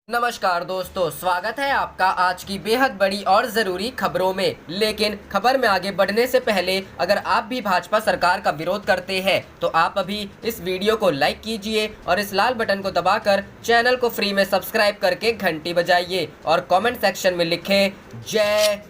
नमस्कार दोस्तों, स्वागत है आपका आज की बेहद बड़ी और ज़रूरी खबरों में। लेकिन खबर में आगे बढ़ने से पहले अगर आप भी भाजपा सरकार का विरोध करते हैं तो आप अभी इस वीडियो को लाइक कीजिए और इस लाल बटन को दबाकर चैनल को फ्री में सब्सक्राइब करके घंटी बजाइए और कमेंट सेक्शन में लिखें जय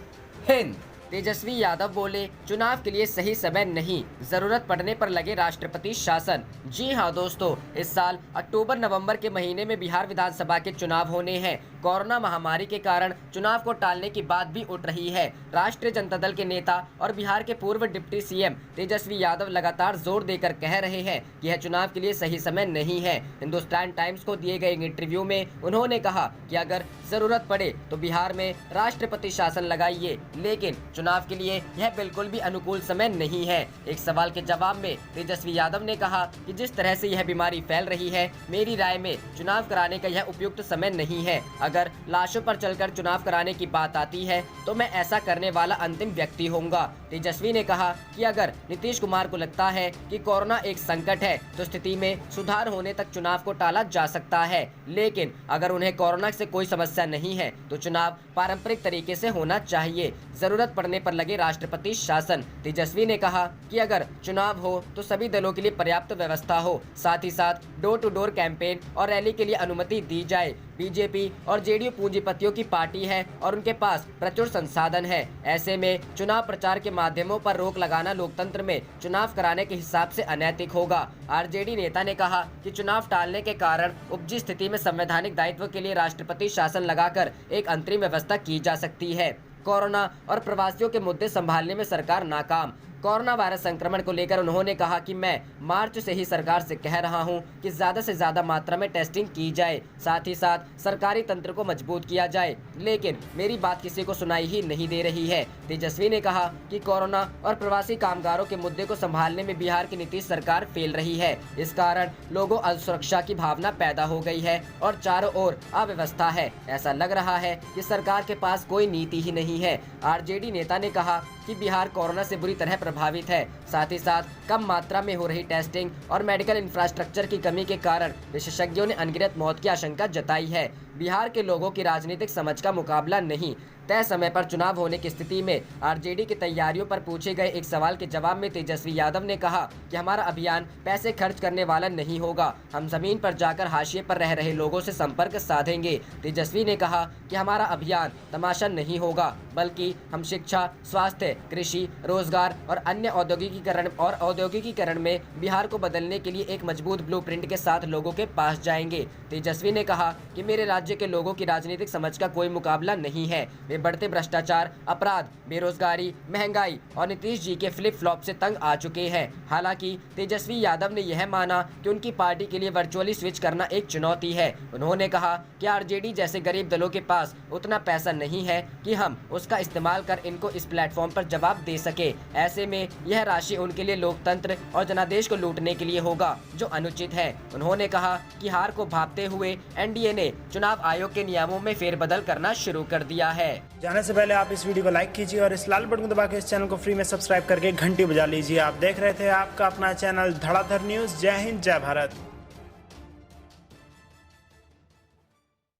हिंद। तेजस्वी यादव बोले, चुनाव के लिए सही समय नहीं, जरूरत पड़ने पर लगे राष्ट्रपति शासन। जी हां दोस्तों, इस साल अक्टूबर नवंबर के महीने में बिहार विधानसभा के चुनाव होने हैं। कोरोना महामारी के कारण चुनाव को टालने की बात भी उठ रही है। राष्ट्रीय जनता दल के नेता और बिहार के पूर्व डिप्टी सीएम तेजस्वी यादव लगातार जोर देकर कह रहे हैं कि यह चुनाव के लिए सही समय नहीं है। हिंदुस्तान टाइम्स को दिए गए इंटरव्यू में उन्होंने कहा कि अगर जरूरत पड़े तो बिहार में राष्ट्रपति शासन लगाइए, लेकिन चुनाव के लिए यह बिल्कुल भी अनुकूल समय नहीं है। एक सवाल के जवाब में तेजस्वी यादव ने कहा कि जिस तरह से यह बीमारी फैल रही है, मेरी राय में चुनाव कराने का यह उपयुक्त समय नहीं है। अगर लाशों पर चलकर चुनाव कराने की बात आती है तो मैं ऐसा करने वाला अंतिम व्यक्ति होऊंगा। तेजस्वी ने कहा कि अगर नीतीश कुमार को लगता है कि कोरोना एक संकट है तो स्थिति में सुधार होने तक चुनाव को टाला जा सकता है, लेकिन अगर उन्हें कोरोना से कोई समस्या नहीं है तो चुनाव पारंपरिक तरीके से होना चाहिए। जरूरत पड़ने पर लगे राष्ट्रपति शासन। तेजस्वी ने कहा कि अगर चुनाव हो तो सभी दलों के लिए पर्याप्त व्यवस्था हो, साथ ही साथ डोर टू डोर कैंपेन और रैली के लिए अनुमति दी जाए। बीजेपी और जेडीयू पूंजीपतियों की पार्टी है और उनके पास प्रचुर संसाधन है। ऐसे में चुनाव प्रचार के माध्यमों पर रोक लगाना लोकतंत्र में चुनाव कराने के हिसाब से अनैतिक होगा। आरजेडी नेता ने कहा कि चुनाव टालने के कारण उपजी स्थिति में संवैधानिक दायित्व के लिए राष्ट्रपति शासन लगाकर एक अंतरिम व्यवस्था की जा सकती है। कोरोना और प्रवासियों के मुद्दे संभालने में सरकार नाकाम। कोरोना वायरस संक्रमण को लेकर उन्होंने कहा कि मैं मार्च से ही सरकार से कह रहा हूं कि ज़्यादा से ज़्यादा मात्रा में टेस्टिंग की जाए, साथ ही साथ सरकारी तंत्र को मजबूत किया जाए, लेकिन मेरी बात किसी को सुनाई ही नहीं दे रही है। तेजस्वी ने कहा कि कोरोना और प्रवासी कामगारों के मुद्दे को संभालने में बिहार की नीतीश सरकार फेल रही है। इस कारण लोगों असुरक्षा की भावना पैदा हो गई है और चारों ओर अव्यवस्था है। ऐसा लग रहा है कि सरकार के पास कोई नीति ही नहीं है। आरजेडी नेता ने कहा कि बिहार कोरोना से बुरी तरह प्रभावित है, साथ ही साथ कम मात्रा में हो रही टेस्टिंग और मेडिकल इंफ्रास्ट्रक्चर की कमी के कारण विशेषज्ञों ने अनगिनत मौत की आशंका जताई है। बिहार के लोगों की राजनीतिक समझ का मुकाबला नहीं। तय समय पर चुनाव होने की स्थिति में आरजेडी की तैयारियों पर पूछे गए एक सवाल के जवाब में तेजस्वी यादव ने कहा कि हमारा अभियान पैसे खर्च करने वाला नहीं होगा, हम जमीन पर जाकर हाशिए पर रह रहे लोगों से संपर्क साधेंगे। तेजस्वी ने कहा कि हमारा अभियान तमाशा नहीं होगा, बल्कि हम शिक्षा, स्वास्थ्य, कृषि, रोजगार और अन्य औद्योगिकीकरण में बिहार को बदलने के लिए एक मजबूत ब्लूप्रिंट के साथ लोगों के पास जाएंगे। तेजस्वी ने कहा कि मेरे राज्य के लोगों की राजनीतिक समझ का कोई मुकाबला नहीं है। वे बढ़ते भ्रष्टाचार, अपराध, बेरोजगारी, महंगाई और नीतीश जी के फ्लिप फ्लॉप से तंग आ चुके हैं। हालांकि तेजस्वी यादव ने यह माना कि उनकी पार्टी के लिए वर्चुअली स्विच करना एक चुनौती है। उन्होंने कहा कि आरजेडी जैसे गरीब दलों के पास उतना पैसा नहीं है कि हम उसका इस्तेमाल कर इनको इस प्लेटफॉर्म पर जवाब दे सके। ऐसे में यह राशि उनके लिए लोकतंत्र और जनादेश को लूटने के लिए होगा, जो अनुचित है। उन्होंने कहा कि हार को भांपते हुए एनडीए ने चुनाव आयोग के नियमों में फेरबदल करना शुरू कर दिया है। जाने से पहले आप इस वीडियो को लाइक कीजिए और इस लाल बटन को दबा के इस चैनल को फ्री में सब्सक्राइब करके घंटी बजा लीजिए। आप देख रहे थे आपका अपना चैनल धड़ाधड़ न्यूज। जय हिंद, जय भारत।